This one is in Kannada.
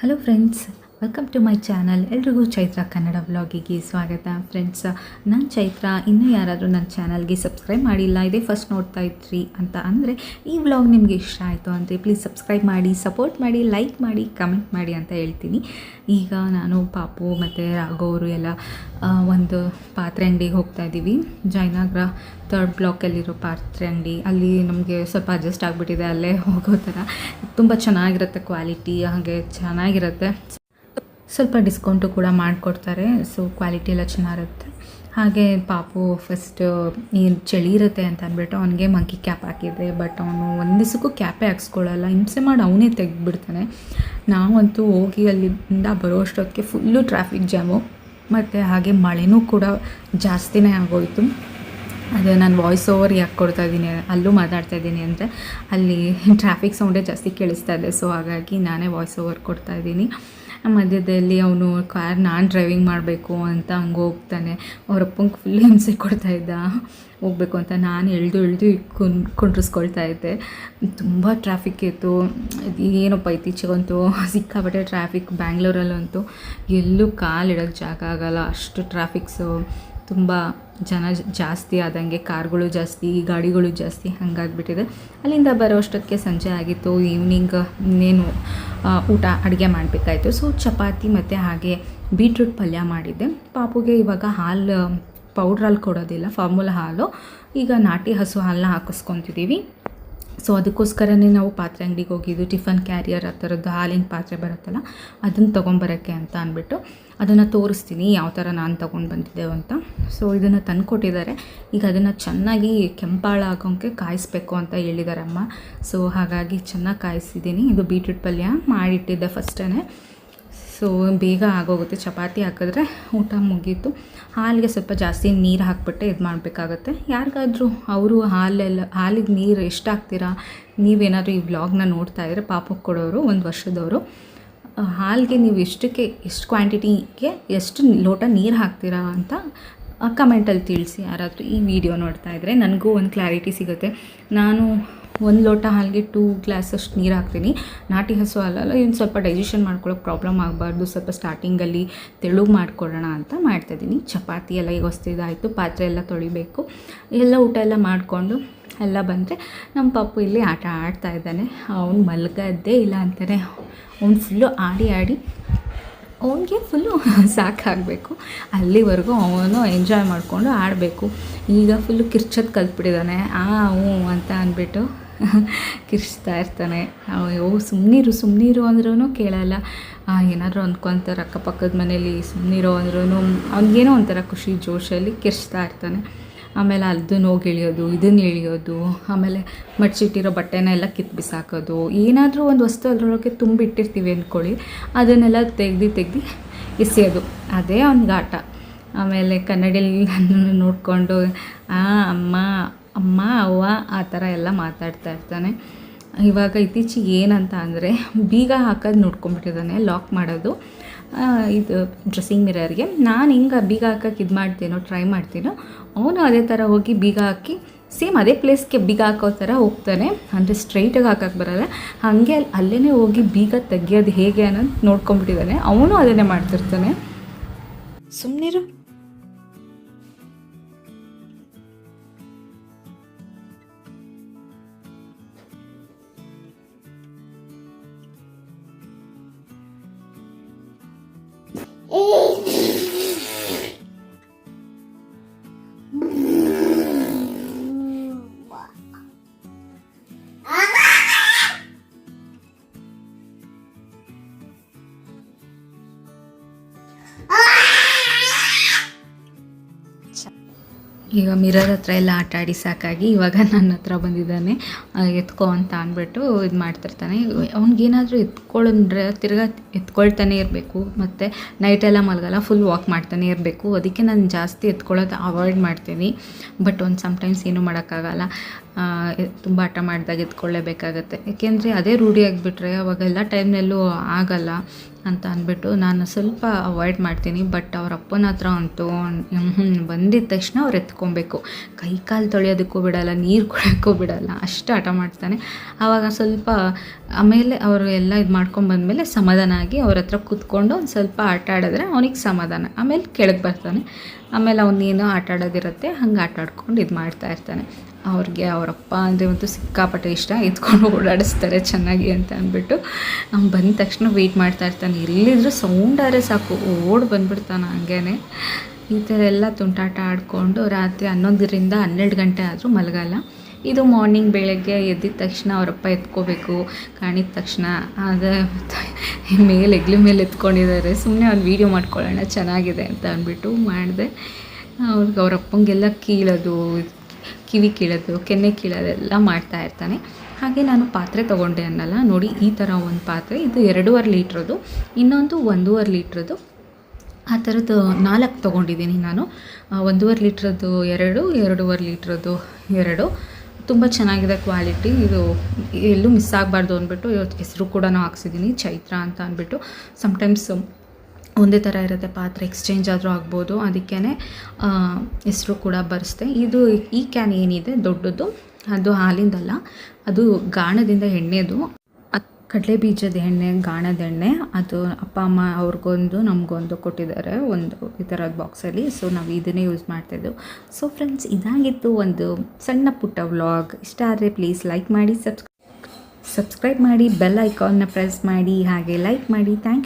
Hello friends, welcome to my channel. ಎಲ್ರಿಗೂ ಚೈತ್ರ ಕನ್ನಡ ವ್ಲಾಗಿಗೆ ಸ್ವಾಗತ. ಫ್ರೆಂಡ್ಸ್, ನಾನು ಚೈತ್ರ. ಇನ್ನೂ ಯಾರಾದರೂ ನನ್ನ ಚಾನಲ್ಗೆ ಸಬ್ಸ್ಕ್ರೈಬ್ ಮಾಡಿಲ್ಲ, ಇದೇ ಫಸ್ಟ್ ನೋಡ್ತಾ ಇದ್ರಿ ಅಂತ ಅಂದರೆ ಈ ವ್ಲಾಗ್ ನಿಮಗೆ ಇಷ್ಟ ಆಯಿತು ಅಂದರೆ ಪ್ಲೀಸ್ ಸಬ್ಸ್ಕ್ರೈಬ್ ಮಾಡಿ, ಸಪೋರ್ಟ್ ಮಾಡಿ, ಲೈಕ್ ಮಾಡಿ, ಕಮೆಂಟ್ ಮಾಡಿ ಅಂತ ಹೇಳ್ತೀನಿ. ಈಗ ನಾನು ಪಾಪು ಮತ್ತು ರಾಘವರು ಎಲ್ಲ ಒಂದು ಪಾತ್ರೆ ಅಂಗಡಿಗೆ ಹೋಗ್ತಾ ಇದ್ದೀವಿ. ಜಯನಗರ 3rd ಬ್ಲಾಕಲ್ಲಿರೋ ಪಾತ್ರೆ ಅಂಗಡಿ. ಅಲ್ಲಿ ನಮಗೆ ಸ್ವಲ್ಪ ಅಡ್ಜಸ್ಟ್ ಆಗಿಬಿಟ್ಟಿದೆ, ಅಲ್ಲೇ ಹೋಗೋ ಥರ. ತುಂಬ ಚೆನ್ನಾಗಿರುತ್ತೆ, ಕ್ವಾಲಿಟಿ ಹಾಗೆ ಚೆನ್ನಾಗಿರುತ್ತೆ. ಸ್ವಲ್ಪ ಡಿಸ್ಕೌಂಟು ಕೂಡ ಮಾಡಿಕೊಡ್ತಾರೆ. ಸೊ ಕ್ವಾಲಿಟಿ ಎಲ್ಲ ಚೆನ್ನಾಗಿರುತ್ತೆ. ಹಾಗೆ ಪಾಪು ಫಸ್ಟ್ ಏನು ಚಳಿ ಇರುತ್ತೆ ಅಂತ ಅಂದ್ಬಿಟ್ಟು ಅವನಿಗೆ ಮಂಕಿ ಕ್ಯಾಪ್ ಹಾಕಿದ್ದೆ. ಬಟ್ ಅವನು ಒಂದು ದಿವಸಕ್ಕೂ ಕ್ಯಾಪೇ ಹಾಕ್ಸ್ಕೊಳ್ಳಲ್ಲ, ಹಿಂಸೆ ಮಾಡಿ ಅವನೇ ತೆಗೆದುಬಿಡ್ತಾನೆ. ನಾವಂತೂ ಹೋಗಿ ಅಲ್ಲಿಂದ ಬರೋ ಅಷ್ಟೊತ್ತಿಗೆ ಫುಲ್ಲು ಟ್ರಾಫಿಕ್ ಜಾಮು, ಮತ್ತು ಹಾಗೆ ಮಳೆನೂ ಕೂಡ ಜಾಸ್ತಿನೇ ಆಗೋಯಿತು. ಅದೇ ನಾನು ವಾಯ್ಸ್ ಓವರ್ ಯಾಕೆ ಕೊಡ್ತಾಯಿದ್ದೀನಿ, ಅಲ್ಲೂ ಮಾತಾಡ್ತಾಯಿದ್ದೀನಿ ಅಂದರೆ ಅಲ್ಲಿ ಟ್ರಾಫಿಕ್ ಸೌಂಡೇ ಜಾಸ್ತಿ ಕೇಳಿಸ್ತಾ ಇದೆ. ಸೊ ಹಾಗಾಗಿ ನಾನೇ ವಾಯ್ಸ್ ಓವರ್ ಕೊಡ್ತಾಯಿದ್ದೀನಿ. ಮಧ್ಯದಲ್ಲಿ ಅವನು ಕಾರ್ ನಾನು ಡ್ರೈವಿಂಗ್ ಮಾಡಬೇಕು ಅಂತ ಹಂಗೆ ಹೋಗ್ತಾನೆ. ಅವರಪ್ಪಂಗೆ ಫುಲ್ ಹಿಂಸೆ ಕೊಡ್ತಾಯಿದ್ದ ಹೋಗಬೇಕು ಅಂತ. ನಾನು ಎಳೆದು ಕುಂಡ್ರಿಸ್ಕೊಳ್ತಾ ಇದ್ದೆ. ತುಂಬ ಟ್ರಾಫಿಕ್ ಇತ್ತು. ಏನಪ್ಪ ಇತ್ತೀಚೆಗಂತೂ ಸಿಕ್ಕಾಪಟ್ಟೆ ಟ್ರಾಫಿಕ್. ಬ್ಯಾಂಗ್ಳೂರಲ್ಲಂತೂ ಎಲ್ಲೂ ಕಾಲಿಡೋಕ್ಕೆ ಜಾಗ ಆಗೋಲ್ಲ, ಅಷ್ಟು ಟ್ರಾಫಿಕ್ಸು. ತುಂಬ ಜನ ಜಾಸ್ತಿ ಆದಂಗೆ ಕಾರ್ಗಳು ಜಾಸ್ತಿ, ಗಾಡಿಗಳು ಜಾಸ್ತಿ, ಹಾಗಾಗಿಬಿಟ್ಟಿದೆ. ಅಲ್ಲಿಂದ ಬರೋ ಅಷ್ಟೊತ್ತಿಗೆ ಸಂಜೆ ಆಗಿತ್ತು. ಈವ್ನಿಂಗ್ ಇನ್ನೇನು ಊಟ ಅಡುಗೆ ಮಾಡಬೇಕಾಯ್ತು. ಸೊ ಚಪಾತಿ ಮತ್ತು ಹಾಗೆ ಬೀಟ್ರೂಟ್ ಪಲ್ಯ ಮಾಡಿದ್ದೆ. ಪಾಪುಗೆ ಇವಾಗ ಹಾಲು ಪೌಡ್ರಲ್ಲಿ ಕೊಡೋದಿಲ್ಲ, ಫಾರ್ಮುಲಾ ಹಾಲು. ಈಗ ನಾಟಿ ಹಸು ಹಾಲನ್ನ ಹಾಕಿಸ್ಕೊತಿದ್ದೀವಿ. ಸೊ ಅದಕ್ಕೋಸ್ಕರನೇ ನಾವು ಪಾತ್ರೆ ಅಂಗಡಿಗೆ ಹೋಗಿದ್ದು. ಟಿಫನ್ ಕ್ಯಾರಿಯರ್ ಆ ಥರದ್ದು ಹಾಲಿನ ಪಾತ್ರೆ ಬರುತ್ತಲ್ಲ, ಅದನ್ನು ತೊಗೊಂಬರೋಕ್ಕೆ ಅಂತ ಅಂದ್ಬಿಟ್ಟು ಅದನ್ನು ತೋರಿಸ್ತೀನಿ ಯಾವ ಥರ ನಾನು ತೊಗೊಂಡು ಬಂದಿದ್ದೇವೆ ಅಂತ. ಸೊ ಇದನ್ನು ತಂದು ಕೊಟ್ಟಿದ್ದಾರೆ. ಈಗ ಅದನ್ನು ಚೆನ್ನಾಗಿ ಕೆಂಪಾಳಾಗೋಕ್ಕೆ ಕಾಯಿಸ್ಬೇಕು ಅಂತ ಹೇಳಿದ್ದಾರೆ ಅಮ್ಮ. ಸೊ ಹಾಗಾಗಿ ಚೆನ್ನಾಗಿ ಕಾಯಿಸಿದ್ದೀನಿ. ಇದು ಬೀಟ್ರೂಟ್ ಪಲ್ಯ ಮಾಡಿಟ್ಟಿದ್ದೆ ಫಸ್ಟೇ. ಸೊ ಬೇಗ ಆಗೋಗುತ್ತೆ. ಚಪಾತಿ ಹಾಕಿದ್ರೆ ಊಟ ಮುಗೀತು. ಹಾಲಿಗೆ ಸ್ವಲ್ಪ ಜಾಸ್ತಿ ನೀರು ಹಾಕ್ಬಿಟ್ಟೆ ಇದು ಮಾಡಬೇಕಾಗತ್ತೆ. ಯಾರಿಗಾದರೂ ಅವರು ಹಾಲಿಗೆ ನೀರು ಎಷ್ಟು ಹಾಕ್ತೀರಾ, ನೀವೇನಾದರೂ ಈ ವ್ಲಾಗ್ನ ನೋಡ್ತಾ ಇದ್ದರೆ, ಪಾಪಕ್ಕೆ ಕೊಡೋರು 1 ವರ್ಷದವರು, ಹಾಲಿಗೆ ನೀವು ಎಷ್ಟು ಕ್ವಾಂಟಿಟಿಗೆ ಎಷ್ಟು ಲೋಟ ನೀರು ಹಾಕ್ತೀರಾ ಅಂತ ಕಮೆಂಟಲ್ಲಿ ತಿಳಿಸಿ. ಯಾರಾದರೂ ಈ ವಿಡಿಯೋ ನೋಡ್ತಾ ಇದ್ದರೆ ನನಗೂ ಒಂದು ಕ್ಲಾರಿಟಿ ಸಿಗುತ್ತೆ. ನಾನು 1 ಲೋಟ ಹಾಲಿಗೆ 2 ಗ್ಲಾಸಷ್ಟು ನೀರು ಹಾಕ್ತೀನಿ. ನಾಟಿ ಹಸು ಹಾಲಲ್ಲ, ಇನ್ನು ಸ್ವಲ್ಪ ಡೈಜೆಷನ್ ಮಾಡ್ಕೊಳ್ಳೋಕೆ ಪ್ರಾಬ್ಲಮ್ ಆಗಬಾರ್ದು, ಸ್ವಲ್ಪ ಸ್ಟಾರ್ಟಿಂಗಲ್ಲಿ ತೆಳುಗೆ ಮಾಡ್ಕೊಳ್ಳೋಣ ಅಂತ ಮಾಡ್ತಾಯಿದ್ದೀನಿ. ಚಪಾತಿ ಎಲ್ಲ ಈಗ ಹೊಸ್ತಿದ್ದಾಯಿತು, ಪಾತ್ರೆ ಎಲ್ಲ ತೊಳಿಬೇಕು. ಎಲ್ಲ ಊಟ ಎಲ್ಲ ಮಾಡಿಕೊಂಡು ಎಲ್ಲ ಬಂದರೆ ನಮ್ಮ ಪಾಪು ಇಲ್ಲಿ ಆಟ ಆಡ್ತಾ ಇದ್ದಾನೆ. ಅವನು ಮಲಗದ್ದೇ ಇಲ್ಲ ಅಂತಾನೆ. ಅವ್ನು ಫುಲ್ಲು ಆಡಿ ಅವನಿಗೆ ಫುಲ್ಲು ಸಾಕಾಗಬೇಕು. ಅಲ್ಲಿವರೆಗೂ ಅವನು ಎಂಜಾಯ್ ಮಾಡಿಕೊಂಡು ಆಡಬೇಕು. ಈಗ ಫುಲ್ಲು ಕಿರ್ಚೋದು ಕಲ್ತ್ಬಿಟ್ಟಿದ್ದಾನೆ. ಹ್ಞೂ ಅಂತ ಅಂದ್ಬಿಟ್ಟು ಕಿರ್ಚ್ತಾ ಇರ್ತಾನೆ. ಅಯ್ಯೋ ಸುಮ್ಮನಿರು ಅಂದ್ರೂ ಕೇಳಲ್ಲ. ಏನಾದರೂ ಅಂದ್ಕೊತಾರೆ ಅಕ್ಕಪಕ್ಕದ ಮನೇಲಿ, ಸುಮ್ಮನಿರೋ ಅಂದ್ರೂ ಅವ್ನಿಗೇನೋ ಒಂಥರ ಖುಷಿ ಜೋಶಲ್ಲಿ ಕಿರ್ಚ್ತಾ ಇರ್ತಾನೆ. ಆಮೇಲೆ ಅದನ್ನು ಹೋಗಿ ಎಳಿಯೋದು, ಇದನ್ನು ಎಳಿಯೋದು, ಆಮೇಲೆ ಮಡ್ಚಿಟ್ಟಿರೋ ಬಟ್ಟೆನ ಎಲ್ಲ ಕಿತ್ತು ಬಿಸಾಕೋದು. ಏನಾದರೂ ಒಂದು ವಸ್ತು ಅದರೊಳಗೆ ತುಂಬಿಟ್ಟಿರ್ತೀವಿ ಅಂದ್ಕೊಳ್ಳಿ, ಅದನ್ನೆಲ್ಲ ತೆಗ್ದು ಎಸೆಯೋದು, ಅದೇ ಅವ್ನಿಗೆ ಆಟ. ಆಮೇಲೆ ಕನ್ನಡಿಯಲ್ಲಿ ನನ್ನನ್ನು ನೋಡಿಕೊಂಡು ಅಮ್ಮ ಅವ್ವ ಆ ಥರ ಎಲ್ಲ ಮಾತಾಡ್ತಾ ಇರ್ತಾನೆ. ಇವಾಗ ಇತ್ತೀಚೆಗೆ ಏನಂತ ಅಂದರೆ ಬೀಗ ಹಾಕೋದು ನೋಡ್ಕೊಂಡ್ಬಿಟ್ಟಿದ್ದಾನೆ, ಲಾಕ್ ಮಾಡೋದು ಇದು ಡ್ರೆಸ್ಸಿಂಗ್ ಮಿರರ್ಗೆ. ನಾನು ಹಿಂಗೆ ಬೀಗ ಹಾಕೋಕ್ಕೆ ಟ್ರೈ ಮಾಡ್ತೀನೋ, ಅವನು ಅದೇ ಥರ ಹೋಗಿ ಬೀಗ ಹಾಕಿ ಸೇಮ್ ಅದೇ ಪ್ಲೇಸ್ಗೆ ಬೀಗ ಹಾಕೋ ಥರ ಹೋಗ್ತಾನೆ. ಅಂದರೆ ಸ್ಟ್ರೈಟಾಗಿ ಹಾಕೋಕ್ಕೆ ಬರೋಲ್ಲ, ಹಾಗೆ ಅಲ್ಲೇ ಹೋಗಿ ಬೀಗ ತೆಗಿಯೋದು ಹೇಗೆ ಅನ್ನೋದು ನೋಡ್ಕೊಂಡ್ಬಿಟ್ಟಿದ್ದಾನೆ. ಅವನು ಅದನ್ನೇ ಮಾಡ್ತಿರ್ತಾನೆ. ಸುಮ್ಮನಿರು. ಈಗ ಮಿರರ್ ಹತ್ರ ಎಲ್ಲ ಆಟ ಆಡಿ ಸಾಕಾಗಿ ಇವಾಗ ನನ್ನ ಹತ್ರ ಬಂದಿದ್ದಾನೆ. ಎತ್ಕೊ ಅಂತ ಅಂದ್ಬಿಟ್ಟು ಇದು ಮಾಡ್ತಿರ್ತಾನೆ. ಅವ್ನಿಗೇನಾದರೂ ಎತ್ಕೊಳ್ಳಂದ್ರೆ ತಿರ್ಗಾ ಎತ್ಕೊಳ್ತಾನೆ ಇರಬೇಕು. ಮತ್ತು ನೈಟೆಲ್ಲ ಮಲಗಲ್ಲ, ಫುಲ್ ವಾಕ್ ಮಾಡ್ತಾನೆ ಇರಬೇಕು. ಅದಕ್ಕೆ ನಾನು ಜಾಸ್ತಿ ಎತ್ಕೊಳ್ಳೋದು ಅವಾಯ್ಡ್ ಮಾಡ್ತೀನಿ. ಬಟ್ ಒಂದು ಸಮ್ಟೈಮ್ಸ್ ಏನೂ ಮಾಡೋಕ್ಕಾಗಲ್ಲ. ತುಂಬ ಹಠ ಮಾಡಿದಾಗ ಎತ್ಕೊಳ್ಳೇಬೇಕಾಗತ್ತೆ. ಏಕೆಂದರೆ ಅದೇ ರೂಢಿ ಆಗಿಬಿಟ್ರೆ ಅವಾಗೆಲ್ಲ ಟೈಮ್ನಲ್ಲೂ ಆಗಲ್ಲ ಅಂತ ಅಂದ್ಬಿಟ್ಟು ನಾನು ಸ್ವಲ್ಪ ಅವಾಯ್ಡ್ ಮಾಡ್ತೀನಿ. ಬಟ್ ಅವ್ರ ಅಪ್ಪನ ಹತ್ರ ಅಂತೂ ಬಂದಿದ್ದ ತಕ್ಷಣ ಅವ್ರು ಎತ್ಕೊಬೇಕು, ಕೈ ಕಾಲು ತೊಳೆಯೋದಕ್ಕೂ ಬಿಡಲ್ಲ, ನೀರು ಕುಡಿಯೋಕ್ಕೂ ಬಿಡಲ್ಲ, ಅಷ್ಟು ಹಠ ಮಾಡ್ತಾನೆ. ಆವಾಗ ಸ್ವಲ್ಪ ಆಮೇಲೆ ಅವರು ಎಲ್ಲ ಇದು ಮಾಡ್ಕೊಂಬಂದಮೇಲೆ ಸಮಾಧಾನ ಆಗಿ ಅವ್ರ ಹತ್ರ ಕೂತ್ಕೊಂಡು ಒಂದು ಸ್ವಲ್ಪ ಆಟ ಆಡಿದ್ರೆ ಅವನಿಗೆ ಸಮಾಧಾನ. ಆಮೇಲೆ ಕೆಳಗೆ ಬರ್ತಾನೆ. ಆಮೇಲೆ ಅವನೇನೋ ಆಟ ಆಡೋದಿರುತ್ತೆ, ಹಂಗೆ ಆಟ ಆಡ್ಕೊಂಡು ಇದು ಮಾಡ್ತಾಯಿರ್ತಾನೆ. ಅವ್ರಿಗೆ ಅವರಪ್ಪ ಅಂದರೆ ಅಂತೂ ಸಿಕ್ಕಾಪಟ್ಟೆ ಇಷ್ಟ, ಎತ್ಕೊಂಡು ಓಡಾಡಿಸ್ತಾರೆ ಚೆನ್ನಾಗಿ ಅಂತ ಅಂದ್ಬಿಟ್ಟು. ಅವ್ನು ಬಂದ ತಕ್ಷಣ ವೆಯ್ಟ್ ಮಾಡ್ತಾಯಿರ್ತಾನೆ, ಎಲ್ಲಿದ್ರೂ ಸೌಂಡಾದ್ರೆ ಸಾಕು ಓಡಿ ಬಂದುಬಿಡ್ತಾನೆ. ಹಂಗೇ ಈ ಥರ ಎಲ್ಲ ತುಂಟಾಟ ಆಡಿಕೊಂಡು ರಾತ್ರಿ 11ರಿಂದ 12 ಗಂಟೆ ಆದರೂ ಮಲಗಲ್ಲ. ಇದು ಮಾರ್ನಿಂಗ್ ಬೆಳಗ್ಗೆ ಎದ್ದಿದ ತಕ್ಷಣ ಅವರಪ್ಪ ಎತ್ಕೋಬೇಕು ಕಾಣಿದ ತಕ್ಷಣ. ಅದೇ ಮೇಲೆ ಹೆಗ್ಲ ಮೇಲೆ ಎತ್ಕೊಂಡಿದ್ದಾರೆ. ಸುಮ್ಮನೆ ಒಂದು ವೀಡಿಯೋ ಮಾಡ್ಕೊಳ್ಳೋಣ ಚೆನ್ನಾಗಿದೆ ಅಂತ ಅಂದ್ಬಿಟ್ಟು ಮಾಡಿದೆ. ಅವ್ರಿಗೆ ಅವರಪ್ಪಂಗೆಲ್ಲ ಕೀಳೋದು, ಕಿವಿ ಕೀಳೋದು, ಕೆನ್ನೆ ಕೀಳೋದೆಲ್ಲ ಮಾಡ್ತಾಯಿರ್ತಾನೆ. ಹಾಗೆ ನಾನು ಪಾತ್ರೆ ತೊಗೊಂಡೆ ಅನ್ನಲ್ಲ ನೋಡಿ, ಈ ಥರ ಒಂದು ಪಾತ್ರೆ, ಇದು 2.5 ಲೀಟ್ರದ್ದು, ಇನ್ನೊಂದು 1.5 ಲೀಟ್ರದ್ದು. ಆ ಥರದ್ದು 4 ತೊಗೊಂಡಿದ್ದೀನಿ ನಾನು. 1.5 ಲೀಟ್ರದ್ದು 2, 2.5 ಲೀಟ್ರದ್ದು 2. ತುಂಬ ಚೆನ್ನಾಗಿದೆ ಕ್ವಾಲಿಟಿ. ಇದು ಎಲ್ಲೂ ಮಿಸ್ ಆಗಬಾರ್ದು ಅಂದ್ಬಿಟ್ಟು ಹೆಸರು ಕೂಡ ಹಾಕ್ಸಿದ್ದೀನಿ, ಚೈತ್ರ ಅಂತ ಅಂದ್ಬಿಟ್ಟು. ಸಮ್ಟೈಮ್ಸ್ ಒಂದೇ ಥರ ಇರುತ್ತೆ ಪಾತ್ರೆ, ಎಕ್ಸ್ಚೇಂಜ್ ಆದರೂ ಆಗ್ಬೋದು, ಅದಕ್ಕೇ ಹೆಸರು ಕೂಡ ಬರೆಸ್ದೆ. ಇದು ಈ ಕ್ಯಾನ್ ಏನಿದೆ ದೊಡ್ಡದು, ಅದು ಹಾಲಿಂದಲ್ಲ, ಅದು ಗಾಣದಿಂದ ಎಣ್ಣೆದು, ಕಡಲೆ ಬೀಜದ ಎಣ್ಣೆ, ಗಾಣದ ಎಣ್ಣೆ. ಅದು ಅಪ್ಪ ಅಮ್ಮ ಅವ್ರಿಗೊಂದು ನಮಗೊಂದು ಕೊಟ್ಟಿದ್ದಾರೆ ಒಂದು ಈ ಥರದ ಬಾಕ್ಸಲ್ಲಿ. ಸೊ ನಾವು ಇದನ್ನೇ ಯೂಸ್ ಮಾಡ್ತಾಯಿದ್ದೆವು. ಸೊ ಫ್ರೆಂಡ್ಸ್, ಇದಾಗಿತ್ತು ಒಂದು ಸಣ್ಣ ಪುಟ್ಟ ವ್ಲಾಗ್. ಇಷ್ಟ ಆದರೆ ಪ್ಲೀಸ್ ಲೈಕ್ ಮಾಡಿ, ಸಬ್ಸ್ಕ್ರೈಬ್ ಮಾಡಿ, ಬೆಲ್ ಐಕಾನ್ನ ಪ್ರೆಸ್ ಮಾಡಿ, ಹಾಗೆ ಲೈಕ್ ಮಾಡಿ. Thank you.